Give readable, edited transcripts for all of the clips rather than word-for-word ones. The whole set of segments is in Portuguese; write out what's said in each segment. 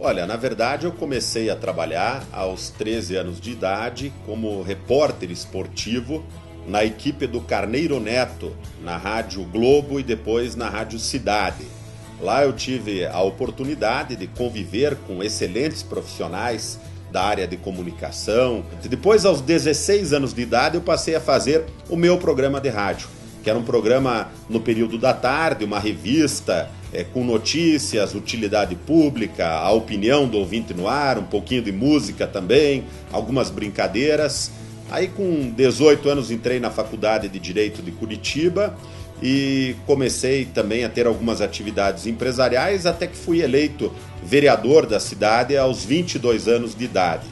Olha, na verdade eu comecei a trabalhar aos 13 anos de idade como repórter esportivo na equipe do Carneiro Neto, na Rádio Globo e depois na Rádio Cidade. Lá eu tive a oportunidade de conviver com excelentes profissionais da área de comunicação. Depois, aos 16 anos de idade, eu passei a fazer o meu programa de rádio, que era um programa no período da tarde, uma revista com notícias, utilidade pública, a opinião do ouvinte no ar, um pouquinho de música também, algumas brincadeiras. Aí com 18 anos entrei na Faculdade de Direito de Curitiba e comecei também a ter algumas atividades empresariais até que fui eleito vereador da cidade aos 22 anos de idade.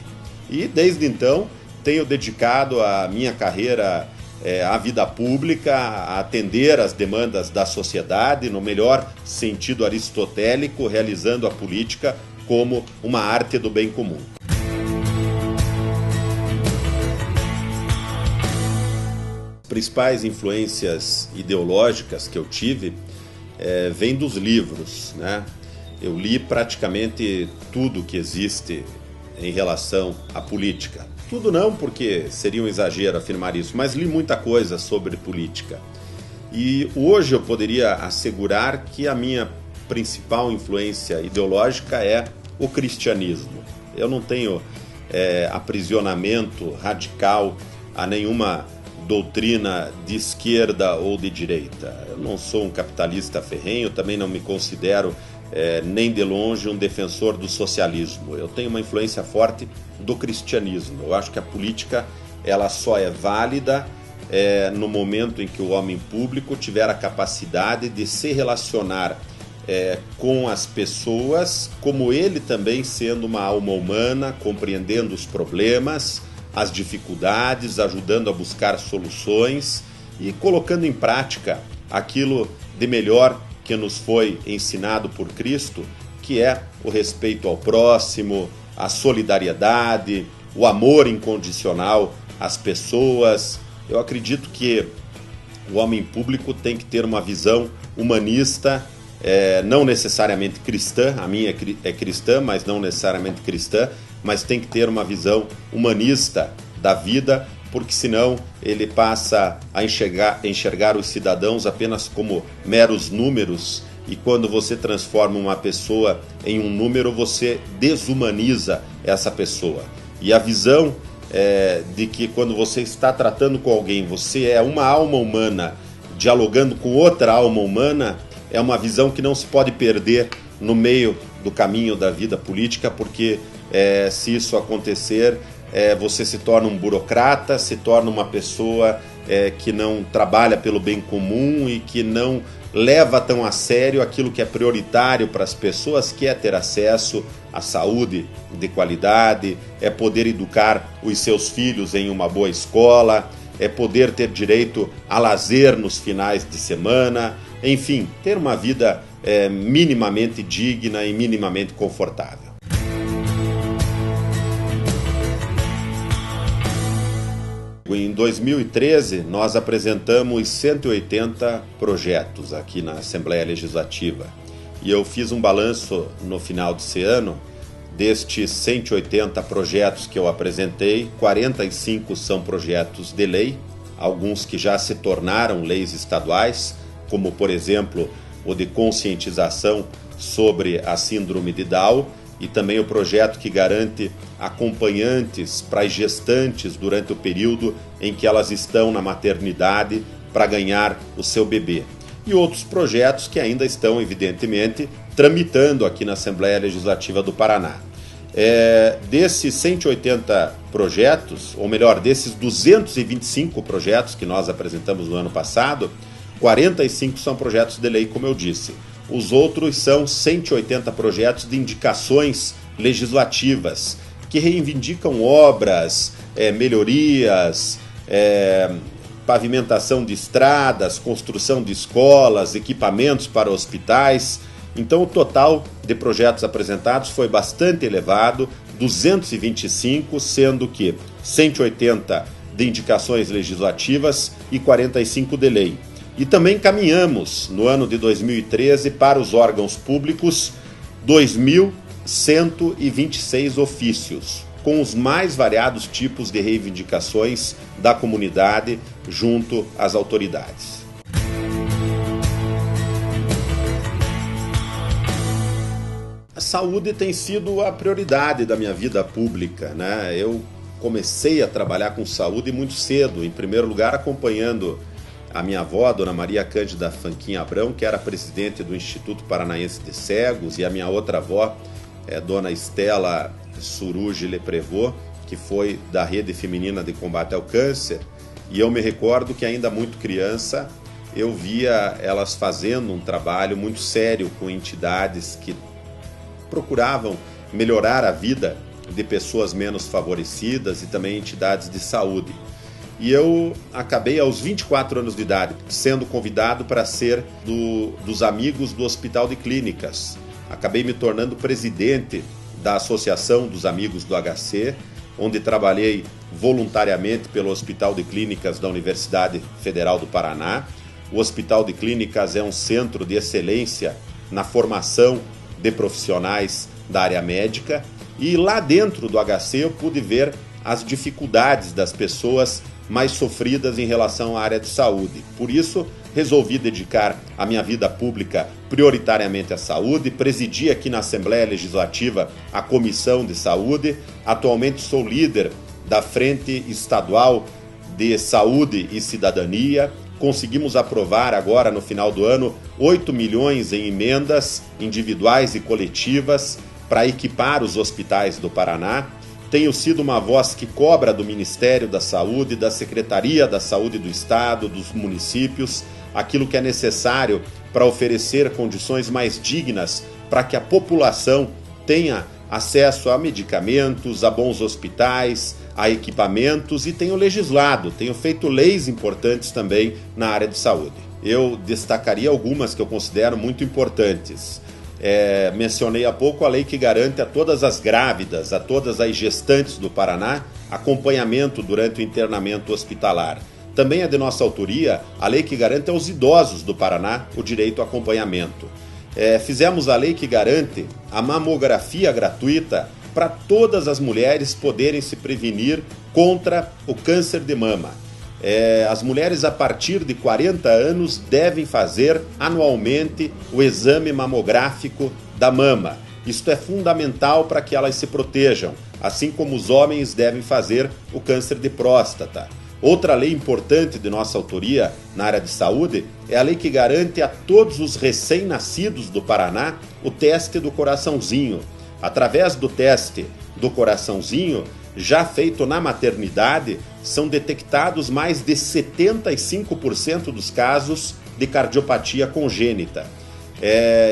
E desde então tenho dedicado a minha carreira à vida pública, a atender às demandas da sociedade, no melhor sentido aristotélico, realizando a política como uma arte do bem comum. As principais influências ideológicas que eu tive vêm dos livros, né? Eu li praticamente tudo que existe em relação à política. Tudo não, porque seria um exagero afirmar isso, mas li muita coisa sobre política. E hoje eu poderia assegurar que a minha principal influência ideológica é o cristianismo. Eu não tenho aprisionamento radical a nenhuma doutrina de esquerda ou de direita. Eu não sou um capitalista ferrenho, também não me considero nem de longe um defensor do socialismo. Eu tenho uma influência forte do cristianismo. Eu acho que a política ela só é válida no momento em que o homem público tiver a capacidade de se relacionar com as pessoas, como ele também sendo uma alma humana, compreendendo os problemas, as dificuldades, ajudando a buscar soluções e colocando em prática aquilo de melhor que nos foi ensinado por Cristo, que é o respeito ao próximo, a solidariedade, o amor incondicional às pessoas. Eu acredito que o homem público tem que ter uma visão humanista, não necessariamente cristã, a minha é cristã, mas não necessariamente cristã, mas tem que ter uma visão humanista da vida, porque senão ele passa a enxergar os cidadãos apenas como meros números, e quando você transforma uma pessoa em um número, você desumaniza essa pessoa. E a visão de que quando você está tratando com alguém, você é uma alma humana dialogando com outra alma humana, é uma visão que não se pode perder no meio do caminho da vida política, porque se isso acontecer, você se torna um burocrata, se torna uma pessoa que não trabalha pelo bem comum e que não leva tão a sério aquilo que é prioritário para as pessoas, que é ter acesso à saúde de qualidade, é poder educar os seus filhos em uma boa escola, é poder ter direito a lazer nos finais de semana, enfim, ter uma vida minimamente digna e minimamente confortável. Em 2013, nós apresentamos 180 projetos aqui na Assembleia Legislativa e eu fiz um balanço no final desse ano. Destes 180 projetos que eu apresentei, 45 são projetos de lei, alguns que já se tornaram leis estaduais, como por exemplo o de conscientização sobre a síndrome de Down, e também o projeto que garante acompanhantes para as gestantes durante o período em que elas estão na maternidade para ganhar o seu bebê. E outros projetos que ainda estão, evidentemente, tramitando aqui na Assembleia Legislativa do Paraná. Desses 180 projetos, ou melhor, desses 225 projetos que nós apresentamos no ano passado, 45 são projetos de lei, como eu disse. Os outros são 180 projetos de indicações legislativas que reivindicam obras, melhorias, pavimentação de estradas, construção de escolas, equipamentos para hospitais. Então o total de projetos apresentados foi bastante elevado, 225, sendo que 180 de indicações legislativas e 45 de lei. E também caminhamos, no ano de 2013, para os órgãos públicos, 126 ofícios, com os mais variados tipos de reivindicações da comunidade junto às autoridades. A saúde tem sido a prioridade da minha vida pública, né? Eu comecei a trabalhar com saúde muito cedo, em primeiro lugar acompanhando a minha avó, Dona Maria Cândida Fanquim Abrão, que era presidente do Instituto Paranaense de Cegos, e a minha outra avó, Dona Estela Surugi Leprevô, que foi da Rede Feminina de Combate ao Câncer, e eu me recordo que ainda muito criança eu via elas fazendo um trabalho muito sério com entidades que procuravam melhorar a vida de pessoas menos favorecidas e também entidades de saúde. E eu acabei aos 24 anos de idade sendo convidado para ser dos amigos do Hospital de Clínicas. Acabei me tornando presidente da Associação dos Amigos do HC, onde trabalhei voluntariamente pelo Hospital de Clínicas da Universidade Federal do Paraná. O Hospital de Clínicas é um centro de excelência na formação de profissionais da área médica, e lá dentro do HC eu pude ver as dificuldades das pessoas mais sofridas em relação à área de saúde. Por isso, resolvi dedicar a minha vida pública prioritariamente à saúde, presidi aqui na Assembleia Legislativa a Comissão de Saúde, atualmente sou líder da Frente Estadual de Saúde e Cidadania. Conseguimos aprovar agora, no final do ano, 8 milhões em emendas individuais e coletivas para equipar os hospitais do Paraná. Tenho sido uma voz que cobra do Ministério da Saúde, da Secretaria da Saúde do Estado, dos municípios, aquilo que é necessário para oferecer condições mais dignas para que a população tenha acesso a medicamentos, a bons hospitais, a equipamentos, e tenho legislado, tenho feito leis importantes também na área de saúde. Eu destacaria algumas que eu considero muito importantes. Mencionei há pouco a lei que garante a todas as grávidas, a todas as gestantes do Paraná, acompanhamento durante o internamento hospitalar. Também é de nossa autoria a lei que garante aos idosos do Paraná o direito ao acompanhamento. Fizemos a lei que garante a mamografia gratuita para todas as mulheres poderem se prevenir contra o câncer de mama. As mulheres a partir de 40 anos devem fazer anualmente o exame mamográfico da mama. Isto é fundamental para que elas se protejam, assim como os homens devem fazer o câncer de próstata. Outra lei importante de nossa autoria na área de saúde é a lei que garante a todos os recém-nascidos do Paraná o teste do coraçãozinho. Através do teste do coraçãozinho, já feito na maternidade, são detectados mais de 75% dos casos de cardiopatia congênita.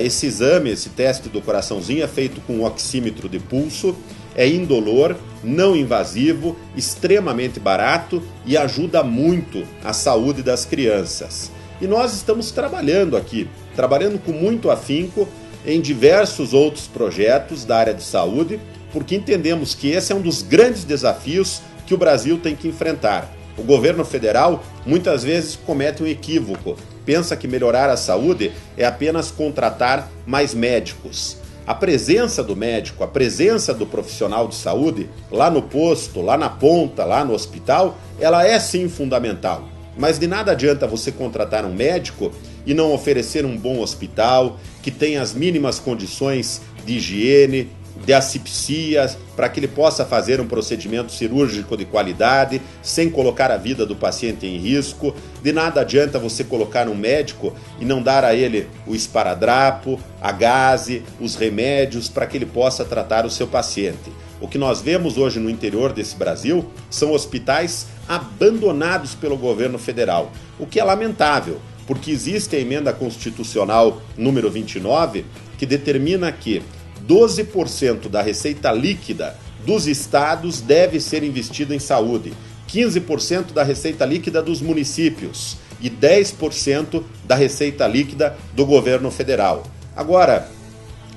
Esse exame, esse teste do coraçãozinho é feito com um oxímetro de pulso, é indolor, não invasivo, extremamente barato e ajuda muito a saúde das crianças. E nós estamos trabalhando com muito afinco em diversos outros projetos da área de saúde, porque entendemos que esse é um dos grandes desafios que o Brasil tem que enfrentar. O governo federal muitas vezes comete um equívoco, pensa que melhorar a saúde é apenas contratar mais médicos. A presença do médico, a presença do profissional de saúde, lá no posto, lá na ponta, lá no hospital, ela é sim fundamental. Mas de nada adianta você contratar um médico e não oferecer um bom hospital, que tenha as mínimas condições de higiene, de asepsia, para que ele possa fazer um procedimento cirúrgico de qualidade, sem colocar a vida do paciente em risco. De nada adianta você colocar um médico e não dar a ele o esparadrapo, a gaze, os remédios para que ele possa tratar o seu paciente. O que nós vemos hoje no interior desse Brasil são hospitais abandonados pelo governo federal, o que é lamentável, porque existe a emenda constitucional número 29, que determina que 12% da receita líquida dos estados deve ser investido em saúde, 15% da receita líquida dos municípios e 10% da receita líquida do governo federal. Agora,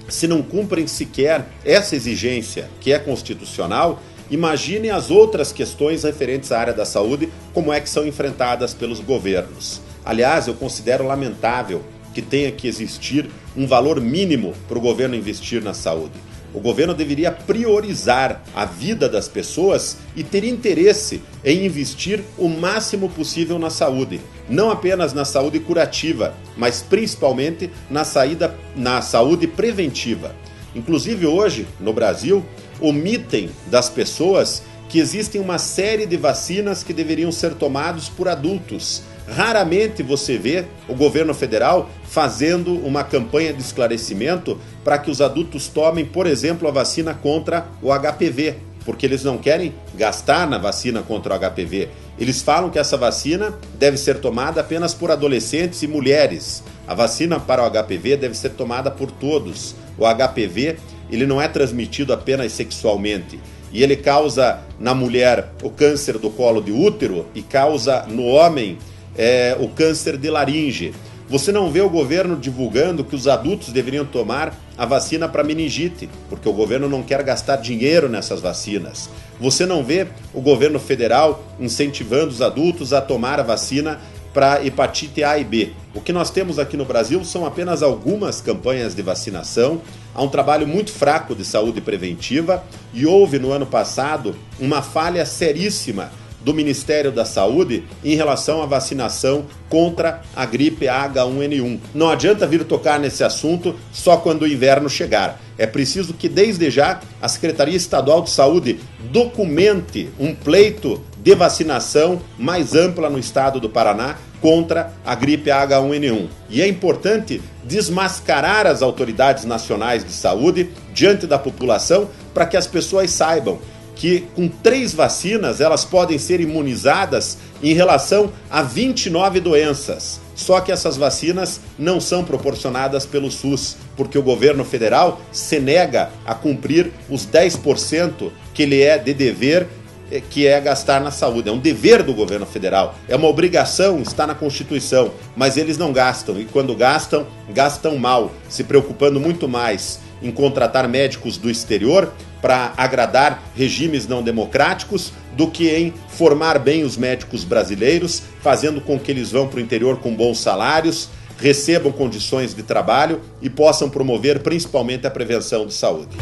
se não cumprem sequer essa exigência que é constitucional, imaginem as outras questões referentes à área da saúde, como é que são enfrentadas pelos governos. Aliás, eu considero lamentável que tenha que existir um valor mínimo para o governo investir na saúde. O governo deveria priorizar a vida das pessoas e ter interesse em investir o máximo possível na saúde. Não apenas na saúde curativa, mas principalmente na saúde preventiva. Inclusive hoje, no Brasil, omitem das pessoas que existem uma série de vacinas que deveriam ser tomadas por adultos. Raramente você vê o governo federal fazendo uma campanha de esclarecimento para que os adultos tomem, por exemplo, a vacina contra o HPV, porque eles não querem gastar na vacina contra o HPV. Eles falam que essa vacina deve ser tomada apenas por adolescentes e mulheres. A vacina para o HPV deve ser tomada por todos. O HPV, ele não é transmitido apenas sexualmente. E ele causa na mulher o câncer do colo de útero e causa no homem o câncer de laringe. Você não vê o governo divulgando que os adultos deveriam tomar a vacina para meningite, porque o governo não quer gastar dinheiro nessas vacinas. Você não vê o governo federal incentivando os adultos a tomar a vacina para hepatite A e B. O que nós temos aqui no Brasil são apenas algumas campanhas de vacinação. Há um trabalho muito fraco de saúde preventiva e houve no ano passado uma falha seríssima do Ministério da Saúde em relação à vacinação contra a gripe H1N1. Não adianta vir tocar nesse assunto só quando o inverno chegar. É preciso que desde já a Secretaria Estadual de Saúde documente um pleito de vacinação mais ampla no estado do Paraná contra a gripe H1N1. E é importante desmascarar as autoridades nacionais de saúde diante da população para que as pessoas saibam que com 3 vacinas elas podem ser imunizadas em relação a 29 doenças. Só que essas vacinas não são proporcionadas pelo SUS, porque o governo federal se nega a cumprir os 10% que lhe é de dever, que é gastar na saúde. É um dever do governo federal, é uma obrigação, está na Constituição, mas eles não gastam, e quando gastam, gastam mal, se preocupando muito mais em contratar médicos do exterior para agradar regimes não democráticos do que em formar bem os médicos brasileiros, fazendo com que eles vão para o interior com bons salários, recebam condições de trabalho e possam promover principalmente a prevenção de saúde.